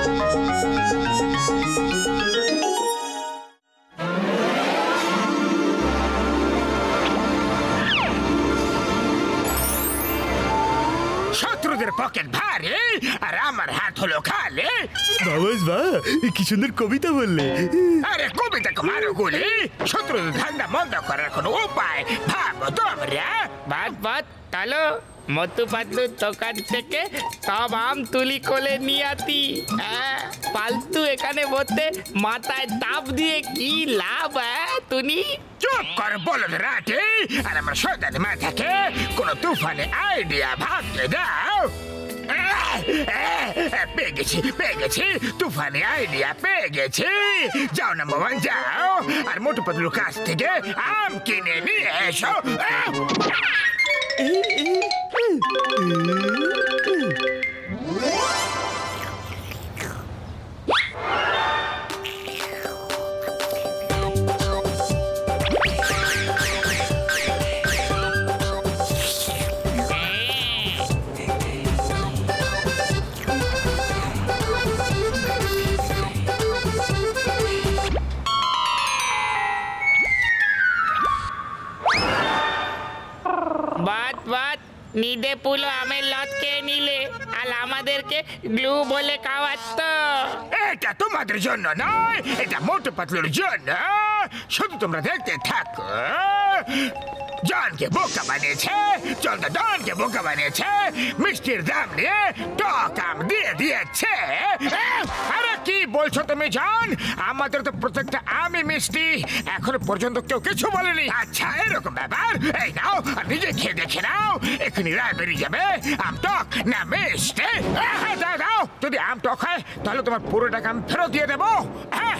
শত্রুদের পকেট ভারী আর আমার হাত হলো খালি। বাবাস বা কি সুন্দর কবিতা বললে। আরে কবিতা মারো গুলি, শত্রুদের ধান্দা বন্ধ করার কোনো উপায় ভাবো তোমরা। বাদ বাদ তাহলে মতু পাতলুর দোকান থেকে সব আম তুলি কোলে নিয়ে আতি। পালতু এখানে বলতে মাথায় তাপ দিয়ে কি লাভ? তুমি চুপ কর বলদ রাটে, আর আমার শয়তানি মাথাকে কোনো তুফানে আইডিয়া ভাবতে দাও। পেয়ে গেছি তুফানি আইডিয়া পেয়ে গেছি। যাও নাম্বার ওয়ান যাও, আর মোটু পাতলুর কাছ থেকে আম কিনে নিয়ে এসো। বাদ বাদ নিদে পুলো আমের লত খেয়ে নিলে আর আমাদেরকে গ্লু বলে খাওয়াচ্ছ। এটা তোমাদের জন্য নয়, এটা মোটু পাতলুর জন্য। শুধু তোমরা দেখতে থাকো। জনকে বোকা বানিয়েছে, চলতে ডনকে বোকা বানিয়েছে, মিষ্টির দাম নিয়ে টক আম দিয়ে দিয়েছে। আরে কি বলছো তুমি জন? আমাদের তো প্রত্যেকটা আমই মিষ্টি, এখনো পর্যন্ত কেউ কিছু বলেনি। আচ্ছা এরকম ব্যাপার, এই নাও আর নিজে খেয়ে দেখে নাও, এখনই রায় বেরিয়ে যাবে আম টক না মিষ্টি। দাও দাও, যদি আম টক হয় তাহলে তোমার পুরো টাকা আমি ফেরত দিয়ে দেবো। হ্যাঁ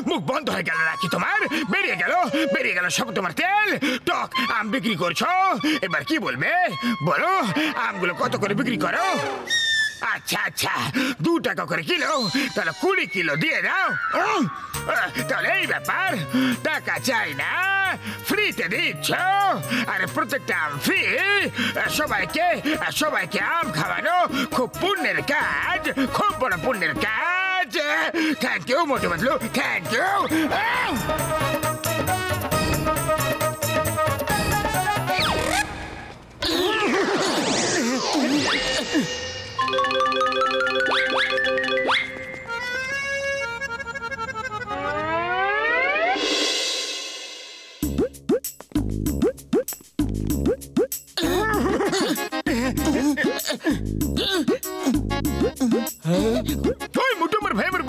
মুখ বন্ধ হয়ে গেল নাকি তোমার? বেরিয়ে গেল সব তোমার তেল। টক আম বিক্রি করছো, এবার কি বলবে বলো? আমগুলো কত করে বিক্রি করো? আচ্ছা আচ্ছা 2 টাকা করে কিলো, তাহলে 20 কিলো দিয়ে দাও। তাহলে এই ব্যাপার, টাকা চাই না, ফ্রিতে দিচ্ছ। আরে প্রত্যেকটা আম ফ্রি। সবাইকে আম খাওয়ানো খুব পুণ্যের কাজ, খুব বড় পুণ্যের কাজ। Thank you Motu Patlu, thank you.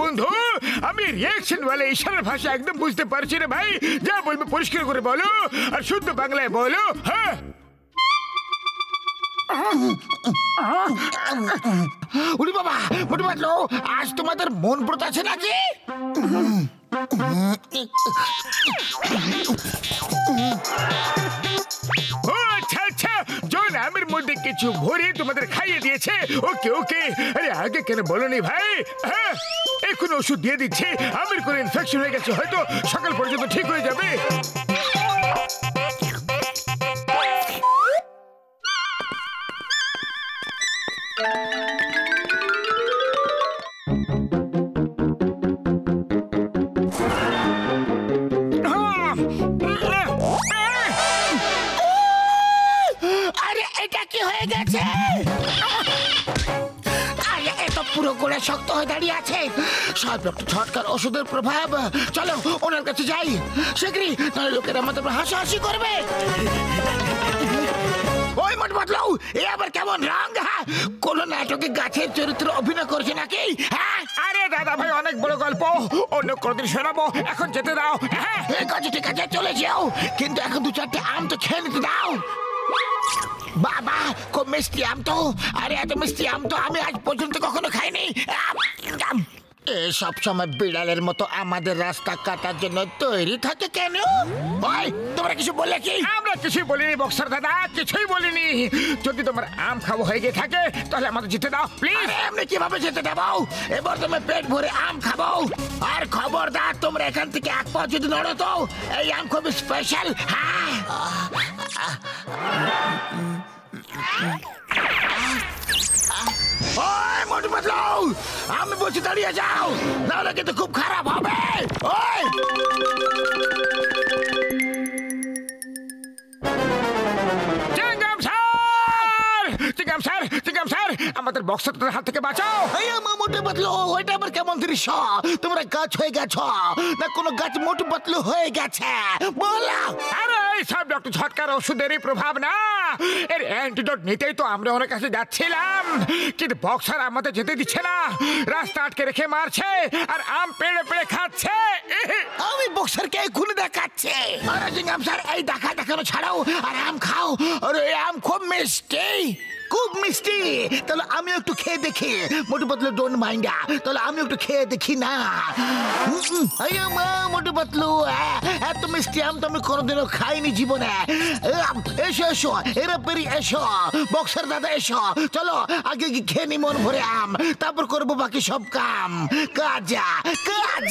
বন্ধু, আমি রিঅ্যাকশন ওয়ালা ইশারার ভাষা একদম বুঝতে পারছি রে ভাই। যা বলবে পরিষ্কার করে বলো, আর শুদ্ধ বাংলায় বলো। হ্যাঁ উনি বাবা, মোটু পাতলু, আজ তোমাদের মন ব্রত আছে নাকি? আচ্ছা আচ্ছা, জন আমের মধ্যে কিছু ভরে তোমাদের খাইয়ে দিয়েছে। ওকে ওকে, আরে আগে কেন বলনি ভাই? হ্যাঁ এখন ওষুধ দিয়ে দিচ্ছে, আমের কোনো ইনফেকশন হয়ে গেছে, হয়তো সকাল পর্যন্ত ঠিক হয়ে যাবে। আরে এটা কি হয়ে গেছে? আরে এত পুরো গোড়া শক্ত হয়ে দাঁড়িয়ে আছে, সব একটু ছটকার ওষুধের প্রভাব। চলো ওনার কাছে যাই শীঘ্রই, তাহলে লোকেরা আমাদের হাসাহাসি করবে। ওই মোটু পাতলু, এ আবার কেমন রং? কোন নাটকে গাছের চরিত্র অভিনয় করছে নাকি? হ্যাঁ আরে দাদা ভাই, অনেক বড় গল্প, অন্য কোনদিন শোনাবো, এখন যেতে দাও। হ্যাঁ ঠিক আছে চলে যাও, কিন্তু এখন 2-4টে আম তো খেয়ে নিতে দাও। বাবা খুব মিষ্টি আম তো, আরে এত মিষ্টি আম তো আমি আজ পর্যন্ত কখনো খাইনি। সব সময় বিড়ালের মতো আমাদের রাস্তা কাটার জন্য তৈরি থাকে কেন? ভাই তোমরা কিছু বললে কি? আমরা কিছুই বলিনি বক্সার দাদা, কিছুই বলিনি। যদি তোমার আম খাওয়া হয়ে গিয়ে থাকে তাহলে আমাদের যেতে দাও প্লিজ। এমনি কিভাবে যেতে দেবো? এবার তুমি পেট ভরে আম খাবো, আর খবরদার তোমরা এখান থেকে এক পা যদি নড়ো তো এই আম খুব স্পেশাল। হ্যাঁ মোটু পাতলু, আমি বলছি দাঁড়িয়ে যাও, নাহলে কিন্তু খুব খারাপ হবে। ওই আমাদের বক্সটার হাত থেকে বাঁচাও। মোটু পাতলু, ওইটা আবার কেমন দৃশ্য? তোমরা গাছ হয়ে গেছো না কোনো গাছ মোটু পাতলু হয়ে গেছে? বলো। আরে সব ডক্টর ঝটকার ওষুধেরই প্রভাব না, এর অ্যান্টিডোট নিতেই তো আমরা ওর কাছে যাচ্ছিলাম, কিন্তু বক্সার আমাদের যেতে দিচ্ছে না, রাস্তা আটকে রেখে মারছে আর আম পেড়ে পেড়ে খাচ্ছে। আমি বক্সারকে খুলে দেখাচ্ছি। আরে জিঙ্গাম স্যার, এই দেখানো ছাড়াও আর আম খাও। আরে আম খুব মিষ্টি, খুব মিষ্টি। তাহলে আমি একটু খেয়ে দেখি। মোটু পাতলু ডোন্ট মাইন্ড, তাহলে আমি একটু খেয়ে দেখি না। মোটু পাতলু, এত মিষ্টি আম তো আমি কোনোদিনও খাইনি জীবনে। এসো এসো, এরা পেরি এসো, বক্সার দাদা এসো, চলো আগে কি খেয়ে নি মন ভরে আম, তারপর করবো বাকি সব কাম। কাজ কাজ।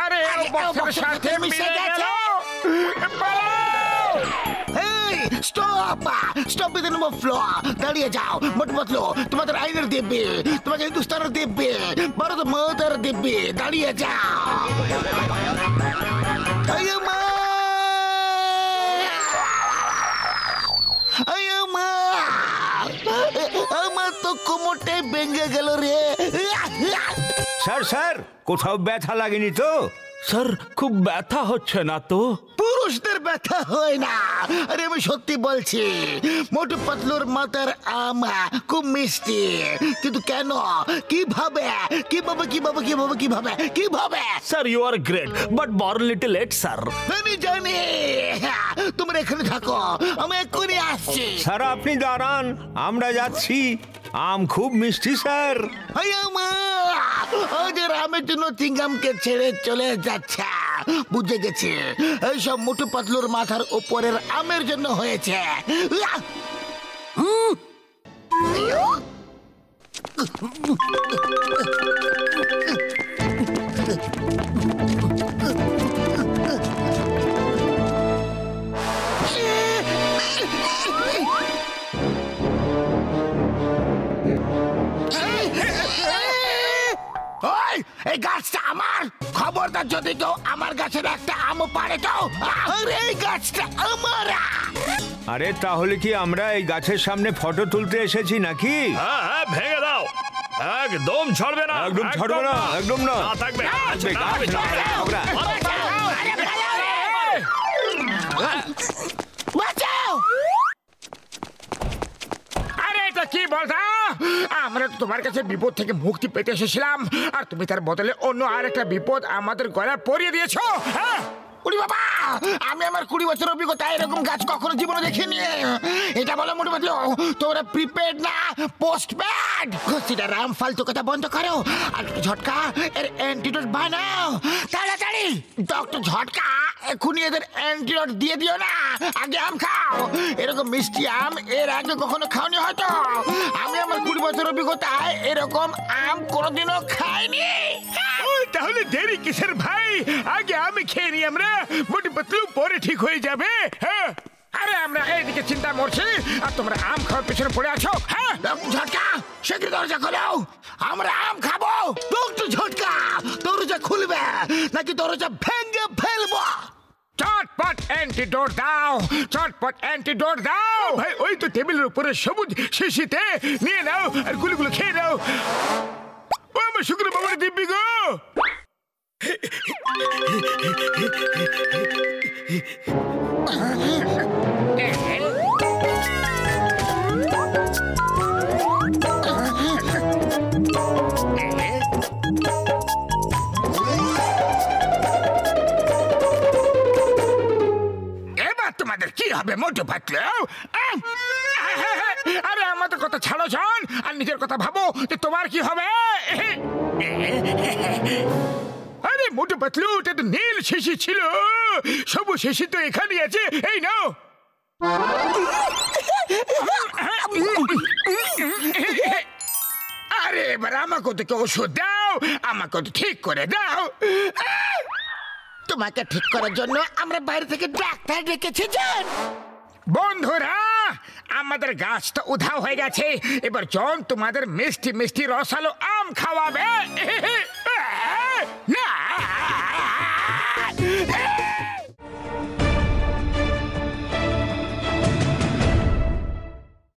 আরে বক্সারের সাথে মিশে গেছে। Stop with the number floor. দাঁড়িয়ে যাও মোটু পাতলু, তোমাদের আইনের দিব্যি, তোমাকে হিন্দুস্তানের দিব্যি, ভারত মাতার দিব্যি, দাঁড়িয়ে যাও। আমার তো কোমরটাই ভেঙে গেল রে। স্যার কোথাও ব্যথা লাগেনি তো? স্যার খুব ব্যথা হচ্ছে না তো? পুরুষদের ব্যথা হয় না। আরে আমি সত্যি বলছি, মোটু পাতলুর মাথার আম খুব মিষ্টি, কিন্তু কেন, কিভাবে কিভাবে কিভাবে কিভাবে কিভাবে কিভাবে? Sir you are great but born little late sir. আমি জানি, তোমরা এখানে থাকো, আমি এক্ষুনি আসছি। স্যার আপনি দাঁড়ান, আমরা যাচ্ছি। আম খুব মিষ্টি স্যার। আমের জন্য চিংগামকে ছেড়ে চলে যাচ্ছে, বুঝে গেছি। এইসব মোটু পাতলুর মাথার উপরের আমের জন্য হয়েছে। এই গাছটা আমার, খবরদার যদি কেউ আমার গাছের একটা আমও পারে তো, এই গাছটা আমার। আরে তাহলে কি আমরা এই গাছের সামনে ফটো তুলতে এসেছি নাকি? হ্যাঁ ভেঙে দাও, একদম ছাড়বে না, একদম ছাড়বে না, একদম না থাকবে। আরে এটা কি বলতা? আমরা তো তোমার কাছে বিপদ থেকে মুক্তি পেতে এসেছিলাম, আর তুমি তার বদলে অন্য আরেকটা বিপদ আমাদের গলায় পরিয়ে দিয়েছো। উড়ি বাবা, আমি আমার 20 বছর অভিজ্ঞতা এরকম গাছ কখনো জীবনে দেখিনি। এটা বলো মোটু পাতলু, তোমরা প্রিপেড না পোস্টপেড? ঘষিটা রাম ফালতু কথা বন্ধ করো, আর ঝটকা এর অ্যান্টিডোট বানাও তাড়াতাড়ি। ডক্টর ঝটকা, এক্ষুনি এদের অ্যান্টিডোট দিয়ে দিও না, আগে আম খাও। এরকম মিষ্টি আম এর আগে কখনো খাওনি হয়তো। আমি আমার 20 বছর অভিজ্ঞতায় এরকম আম কোনোদিনও খাইনি। তাহলে দেরি কিসের ভাই, আগে আমি খেয়ে নি আমরা, মোটু পাতলু পরে ঠিক হয়ে যাবে। হ্যাঁ, আরে আমরা এইদিকে চিন্তা মরছি আর তোমরা আম খাওয়ার পিছনে পড়ে আছো। হ্যাঁ ঝটকা, শীঘ্র দরজা খোলো, আমরা আম খাবো। ডক্টর ঝটকা, দরজা খুলবে নাকি দরজা ভেঙে ফেলবো? চটপট অ্যান্টিডোট দাও, চটপট অ্যান্টিডোট দাও। ভাই ওই তো টেবিলের উপরে সবুজ শিশিতে, নিয়ে নাও আর গুলো খেয়ে নাও। ও আমার শুক্র বাবার দিব্যি গো। এবার তোমাদের কি হবে মোটু পাতলু? আরে আমাদের কথা ছাড়ো জান, আর নিজের কথা ভাবো যে তোমার কি হবে। আরে মোটু পাতলু, এটা তো নীল শিশি ছিল, সবুজ শিশি তো এখানে আছে, এই নাও। আরে এবার আমাকে তো ওষুধ দাও, আমাকে তো ঠিক করে দাও। তোমাকে ঠিক করার জন্য আমরা বাইরে থেকে ডাক্তার ডেকেছি জান। বন্ধুরা, আমাদের গাছ তো উধাও হয়ে গেছে, এবার জন তোমাদের মিষ্টি মিষ্টি রসালো আম খাওয়াবে।